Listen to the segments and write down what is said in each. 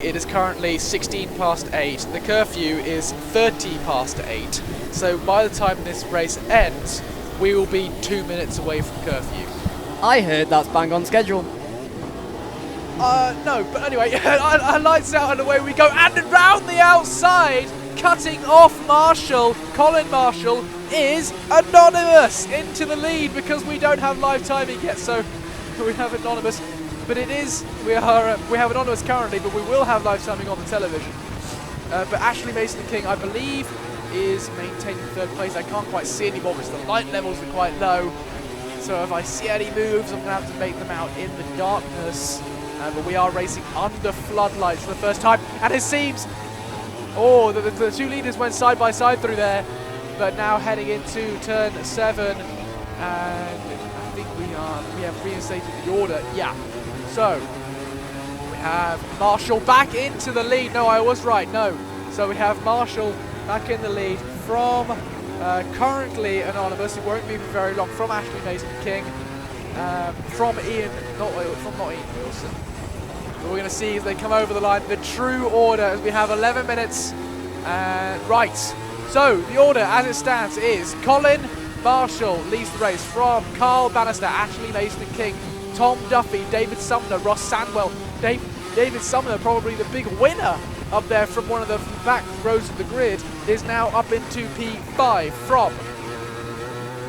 It is currently 16 past 8. The curfew is 30 past 8. So by the time this race ends, we will be 2 minutes away from curfew. I heard that's bang on schedule. No, but anyway, lights out and away we go. And around the outside, cutting off Marshall, Colin Marshall, is anonymous into the lead because we don't have live timing yet, so we have anonymous. But it is, we have anonymous currently, but we will have live timing on the television. But Ashley Mayston-King, I believe, is maintaining third place. I can't quite see anymore because the light levels are quite low. So if I see any moves, I'm going to have to make them out in the darkness. But we are racing under floodlights for the first time. And it seems, the two leaders went side by side through there. But now heading into turn 7. And I think we have reinstated the order. Yeah. So, we have Marshall back into the lead. No, I was right, no. So we have Marshall back in the lead from currently anonymous. It won't be for very long. From Ashley Mayston-King. From not Ian Wilson. But we're going to see as they come over the line the true order as we have 11 minutes. Right. So, the order as it stands is Colin Marshall leads the race from Carl Bannister, Ashley Mayston-King, Tom Duffy, David Sumner, Ross Sandwell. David Sumner, probably the big winner up there from one of the back rows of the grid, is now up into P5 from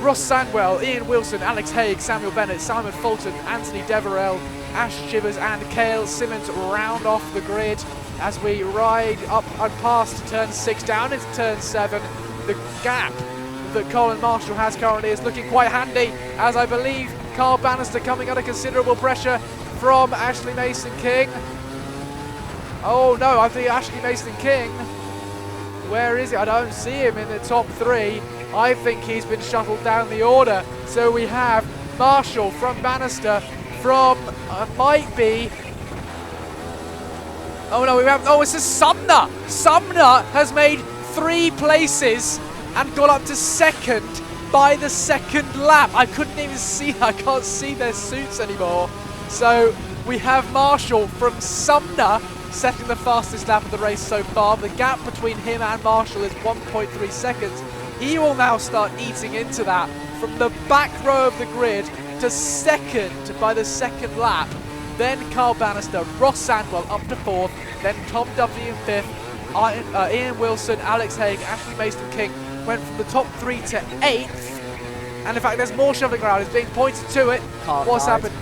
Ross Sandwell, Ian Wilson, Alex Haig, Samuel Bennett, Simon Fulton, Anthony Deverell, Ash Chivers and Cale Simmons round off the grid as we ride up and past turn 6 down into turn 7. The gap that Colin Marshall has currently is looking quite handy, as I believe Carl Bannister coming under considerable pressure from Ashley Mayston-King. Oh no, I think Ashley Mayston-King, where is he? I don't see him in the top 3. I think he's been shuttled down the order. So we have Marshall from Bannister from, might be, oh no, we have, oh, it's a Sumner. Sumner has made 3 places and got up to second by the second lap. I couldn't even see, I can't see their suits anymore. So we have Marshall from Sumner setting the fastest lap of the race so far. The gap between him and Marshall is 1.3 seconds. He will now start eating into that from the back row of the grid to second by the second lap. Then Carl Bannister, Ross Sandwell up to 4th, then Tom Duffy in 5th, Ian Wilson, Alex Haig, Ashley Mayston-King went from the top 3 to 8th. And in fact, there's more shoveling around. It's being pointed to it. What's happened?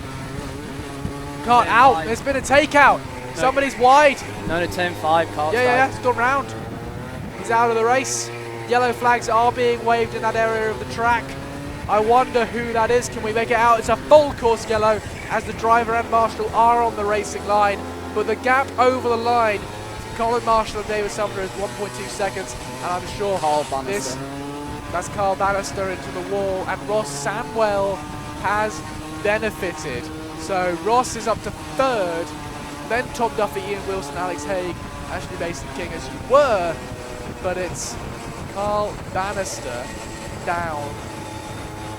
Cart out. There's been a takeout. No. Somebody's wide. No, turn 5. Cart's yeah, it's gone round. He's out of the race. Yellow flags are being waved in that area of the track. I wonder who that is. Can we make it out? It's a full course yellow as the driver and Marshall are on the racing line. But the gap over the line from Colin Marshall and David Sumner is 1.2 seconds. And I'm sure that's Carl Bannister into the wall. And Ross Sandwell has benefited. So Ross is up to 3rd. Then Tom Duffy, Ian Wilson, Alex Haig, Ashley Mayston-King as you were. But it's Carl Bannister down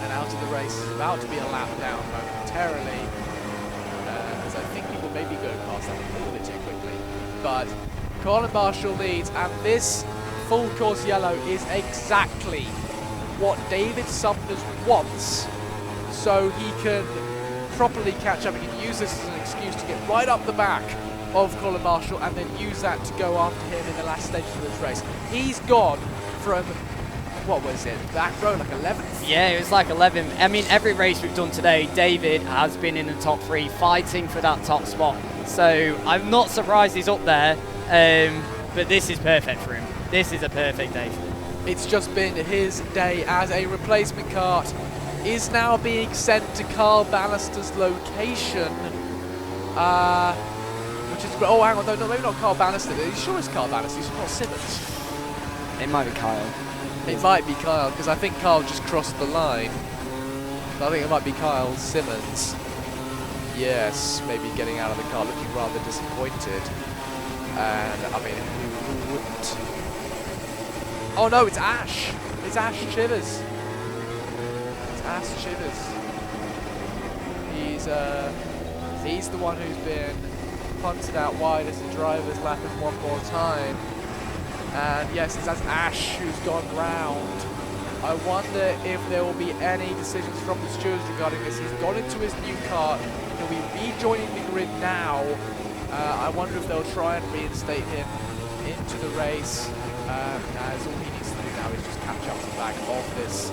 and out of the race, about to be a lap down momentarily, as I think people maybe go past that a little bit too quickly. But Colin Marshall leads, and this full course yellow is exactly what David Sumner wants, so he can properly catch up. He can use this as an excuse to get right up the back of Colin Marshall and then use that to go after him in the last stages of this race. He's gone from, what was it, back row, like 11th? Yeah, it was like 11. I mean, every race we've done today, David has been in the top 3 fighting for that top spot. So I'm not surprised he's up there, but this is perfect for him. This is a perfect day for him. It's just been his day as a replacement kart is now being sent to Carl Bannister's location. Which is, oh hang on, no, maybe not Carl Bannister. Are you sure it's Carl Bannister? It's not Simmons. It might be Kyle. It might be Kyle, because I think Kyle just crossed the line. So I think it might be Kyle Simmons. Yes, maybe getting out of the car looking rather disappointed. And, I mean, who wouldn't? Oh no, it's Ash. It's Ash Chivers. It's Ash Chivers. He's the one who's been punted out wide as the drivers lap him one more time. And yes, that's Ash who's gone round. I wonder if there will be any decisions from the stewards regarding this. He's gone into his new car. He'll be rejoining the grid now. I wonder if they'll try and reinstate him into the race, as all he needs to do now is just catch up to the back of this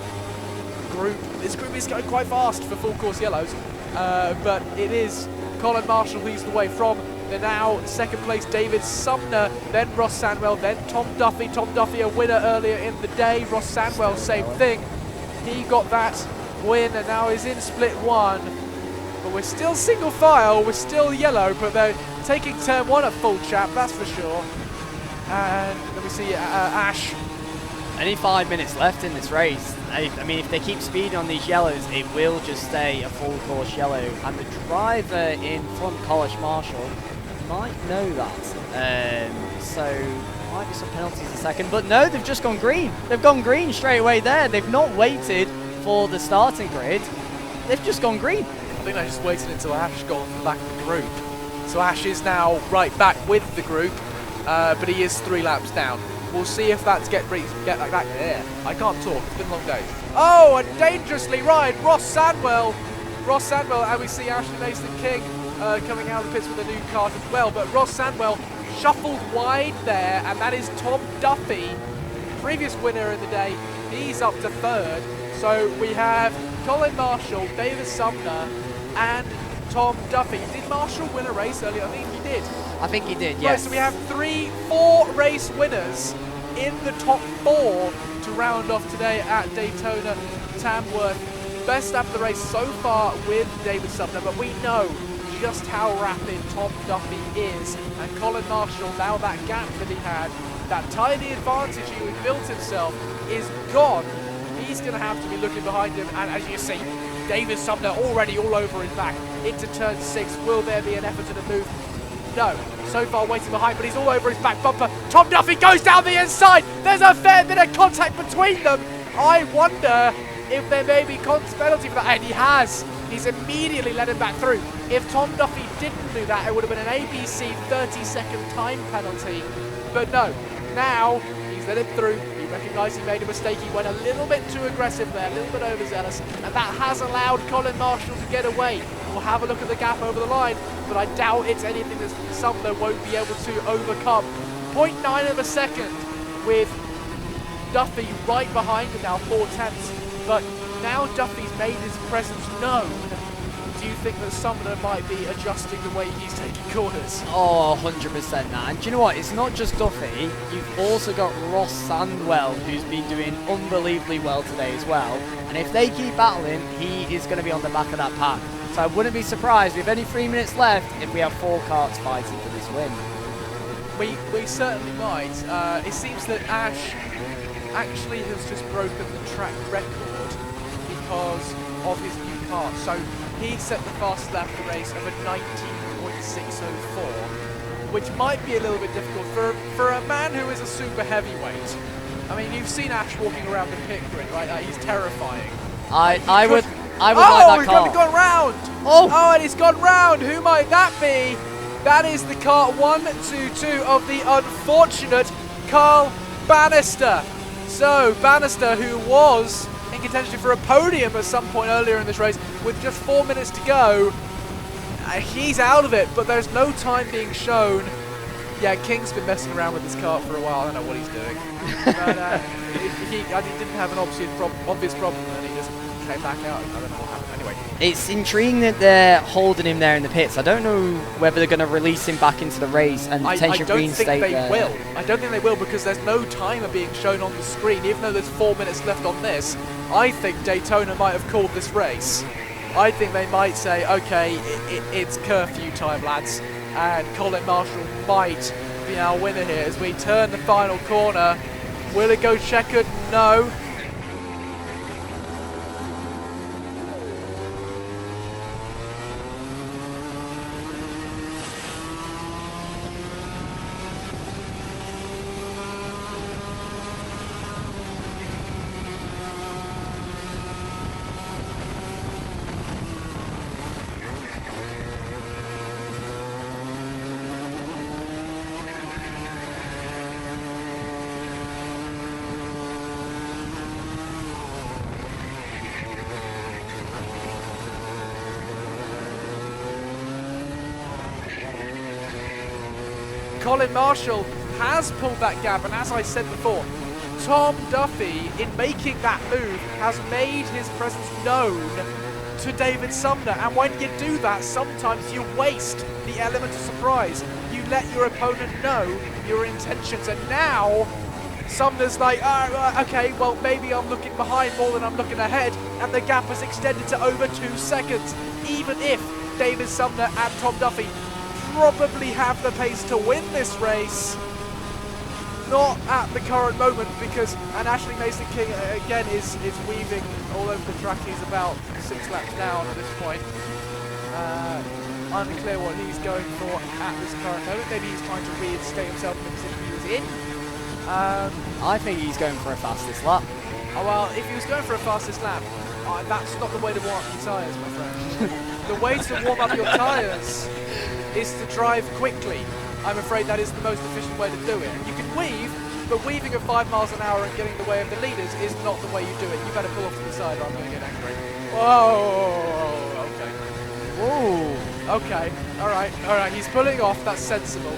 group. This group is going quite fast for full course yellows, but it is Colin Marshall leads the way from the now second place David Sumner, then Ross Sandwell, then Tom Duffy. Tom Duffy a winner earlier in the day. Ross Sandwell same thing. He got that win and now is in split one. But we're still single file, we're still yellow, but they're taking turn one at full chap, that's for sure. And then we see Ash. Only 5 minutes left in this race. I mean, if they keep speeding on these yellows, it will just stay a full course yellow. And the driver in front, Colin Marshall, might know that. So might be some penalties in a second. But no, they've just gone green. They've gone green straight away there. They've not waited for the starting grid. They've just gone green. I think they just waited until Ash got on the back of the group. So Ash is now right back with the group, but he is 3 laps down. We'll see if that's get like that. Yeah, I can't talk. It's been a long day. Oh, and dangerously right, Ross Sandwell, and we see Ashley Mayston-King coming out of the pits with a new kart as well. But Ross Sandwell shuffled wide there, and that is Tom Duffy, previous winner of the day. He's up to 3rd. So we have Colin Marshall, David Sumner, and Tom Duffy. Did Marshall win a race earlier? I think he did. I think he did, yes. Right, so we have 4 race winners in the top 4 to round off today at Daytona Tamworth. Best lap of the race so far with David Sumner, but we know just how rapid Tom Duffy is. And Colin Marshall, now that gap that he had, that tiny advantage he built himself, is gone. He's going to have to be looking behind him, and as you see, David Sumner already all over his back into turn 6. Will there be an effort to the move? No, so far waiting behind, but he's all over his back bumper. Tom Duffy goes down the inside. There's a fair bit of contact between them. I wonder if there may be penalty for that, and he has. He's immediately let him back through. If Tom Duffy didn't do that, it would have been an ABC 30-second time penalty. But no, now he's let him through. He recognised he made a mistake. He went a little bit too aggressive there, a little bit overzealous, and that has allowed Colin Marshall to get away. We'll have a look at the gap over the line, but I doubt it's anything that Sumner won't be able to overcome. 0.9 of a second with Duffy right behind him now, 4/10. But now Duffy's made his presence known. Do you think that Sumner might be adjusting the way he's taking corners? Oh, 100% now. And do you know what? It's not just Duffy. You've also got Ross Sandwell, who's been doing unbelievably well today as well. And if they keep battling, he is going to be on the back of that pack. So I wouldn't be surprised with only 3 minutes left if we have 4 karts fighting for this win. We certainly might. It seems that Ash actually has just broken the track record because of his new kart. So he set the fastest lap of the race of a 19.604, which might be a little bit difficult for a man who is a super heavyweight. I mean, you've seen Ash walking around the pit grid, right? He's terrifying. I would like that car. He's gone round! Oh, and he's gone round! Who might that be? That is the kart 122 of the unfortunate Carl Bannister. So, Bannister, who was in contention for a podium at some point earlier in this race, with just 4 minutes to go, he's out of it, but there's no time being shown. Yeah, King's been messing around with this kart for a while. I don't know what he's doing. But he didn't have an obvious problem, and he just came back out. I don't know what happened. Anyway. It's intriguing that they're holding him there in the pits. I don't know whether they're going to release him back into the race and potentially reinstate there. I don't think they will. I don't think they will, because there's no timer being shown on the screen. Even though there's 4 minutes left on this, I think Daytona might have called this race. I think they might say, okay, it's curfew time, lads. And Colin Marshall might be our winner here as we turn the final corner. Will it go checkered? No. Colin Marshall has pulled that gap, and as I said before, Tom Duffy, in making that move, has made his presence known to David Sumner, and when you do that, sometimes you waste the element of surprise. You let your opponent know your intentions, and now Sumner's like, okay, well, maybe I'm looking behind more than I'm looking ahead, and the gap has extended to over 2 seconds. Even if David Sumner and Tom Duffy probably have the pace to win this race, not at the current moment, because, and Ashley Mayston-King again is weaving all over the track. He's about 6 laps down at this point. Unclear what he's going for at this current moment. Maybe he's trying to reinstate himself in the position he was in. I think he's going for a fastest lap. Oh, well, if he was going for a fastest lap, that's not the way to warm up your tyres, my friend. The way to warm up your tyres is to drive quickly. I'm afraid that is the most efficient way to do it. You can weave, but weaving at 5 miles an hour and getting in the way of the leaders is not the way you do it. You better pull off to the side or I'm going to get angry. Whoa, okay. Whoa, okay, all right, he's pulling off, that's sensible.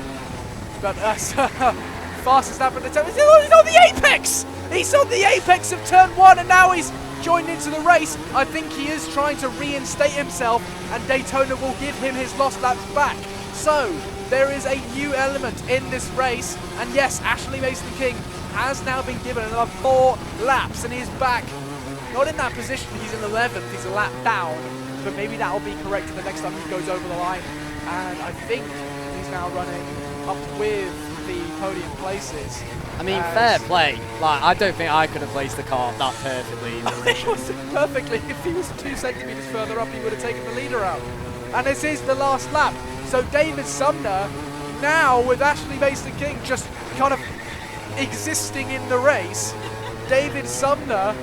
But fastest lap at the time, he's on the apex! He's on the apex of turn 1 and now he's joined into the race. I think he is trying to reinstate himself and Daytona will give him his lost laps back. So, there is a new element in this race, and yes, Ashley Mayston-King has now been given another 4 laps and he's back, not in that position, he's in 11th, he's a lap down, but maybe that will be corrected the next time he goes over the line, and I think he's now running up with the podium places. I mean, fair play. Like, I don't think I could have placed the car that perfectly. It was perfectly. If he was 2 centimetres further up, he would have taken the leader out. And this is the last lap. So David Sumner, now with Ashley Mayston-King just kind of existing in the race, David Sumner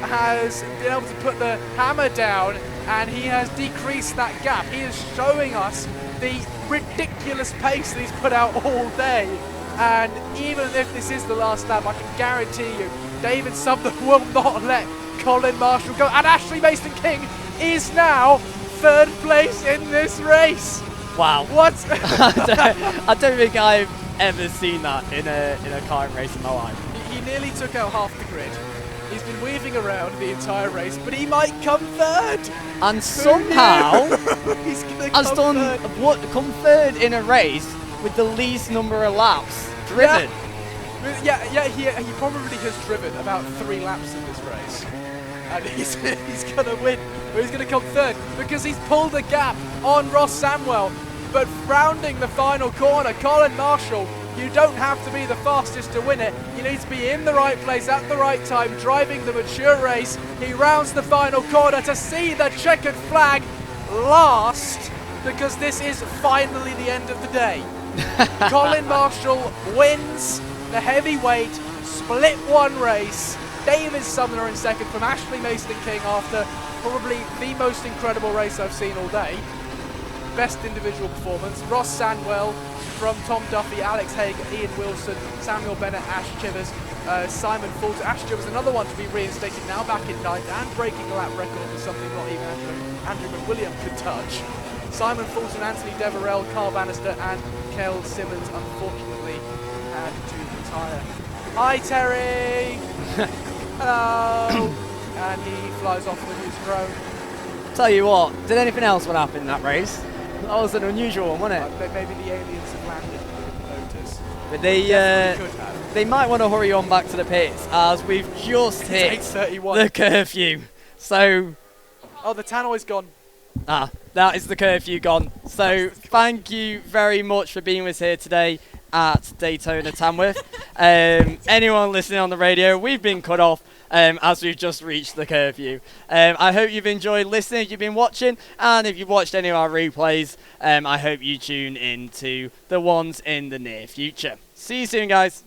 has been able to put the hammer down and he has decreased that gap. He is showing us the ridiculous pace that he's put out all day. And even if this is the last lap, I can guarantee you, David Sumner will not let Colin Marshall go. And Ashley Mayston-King is now 3rd place in this race. Wow. What? I don't think I've ever seen that in a karting race in my life. He nearly took out half the grid. He's been weaving around the entire race, but he might come 3rd. And somehow he's gonna has come done 3rd. come 3rd in a race with the least number of laps driven. Yeah, he probably has driven about 3 laps in this race. And he's going to win, but he's going to come 3rd because he's pulled the gap on Ross Samwell. But rounding the final corner, Colin Marshall, you don't have to be the fastest to win it. You need to be in the right place at the right time, driving the mature race. He rounds the final corner to see the checkered flag last, because this is finally the end of the day. Colin Marshall wins the heavyweight split 1 race. David Sumner in 2nd from Ashley Mayston-King after probably the most incredible race I've seen all day. Best individual performance. Ross Sandwell from Tom Duffy, Alex Haig, Ian Wilson, Samuel Bennett, Ash Chivers, Simon Fulton. Ash Chivers, another one to be reinstated, now back in 9th and breaking a lap record for something not even Andrew McWilliam could touch. Simon Fulton, Anthony Deverell, Carl Bannister and Kel Simmons unfortunately had to retire. Hi Terry! Hello! And he flies off with his drone. Tell you what, did anything else what happened in that race? That was an unusual one, wasn't it? Maybe the aliens have landed motors. But They might want to hurry on back to the pits as we've just hit 8:31. the curfew. So, oh, the tannoy's gone. that is the curfew gone. So thank you very much for being with us here today at Daytona Tamworth. Anyone listening on the radio, we've been cut off as we've just reached the curfew. I hope you've enjoyed listening, if you've been watching, and if you've watched any of our replays, I hope you tune in to the ones in the near future. See you soon, guys.